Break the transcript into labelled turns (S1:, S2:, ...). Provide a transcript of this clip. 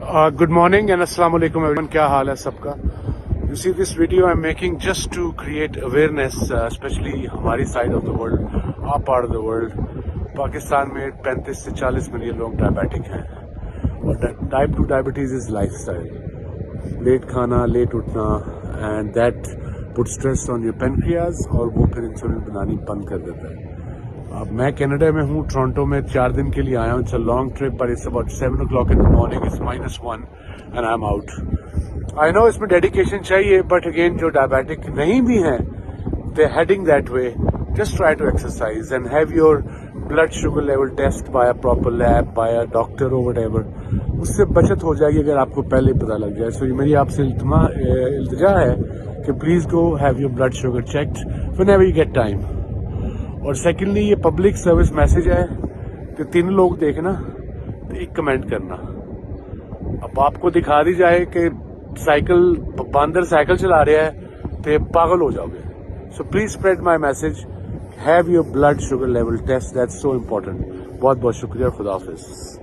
S1: Good morning and assalamu alaikum everyone. क्या हाल है सबका? You see this video I'm making just to create awareness, especially हमारी side of the world, our part of the world. Pakistan में 35 से 40 million लोग diabetic हैं और type 2 diabetes is lifestyle. Late खाना, लेट उठना and that put stress on your pancreas और वो फिर इंसुलिन बनानी बंद कर देता है. अब मैं कनाडा में हूँ, टोरंटो में 4 दिन के लिए आया हूँ. It's a long trip but it's about 7 o'clock in the morning. It's -1 and I'm out. I know इसमें डेडिकेशन चाहिए बट अगेन जो डायबिटिक नहीं भी हैं they're heading that way. Just try to exercise and have your blood sugar level test by a proper lab, by a doctor or whatever. उससे बचत हो जाएगी अगर आपको पहले पता लग जाए. सो मेरी आपसे इल्तिजा है कि please go have your blood sugar checked whenever you get time. और सेकेंडली ये पब्लिक सर्विस मैसेज है कि 3 लोग देखना तो 1 कमेंट करना. अब आपको दिखा दी जाए कि साइकिल बंदर साइकिल चला रहा है तो पागल हो जाओगे. So please spread my message. Have your blood sugar level test, that's so important. बहुत बहुत शुक्रिया. खुदा हाफिज.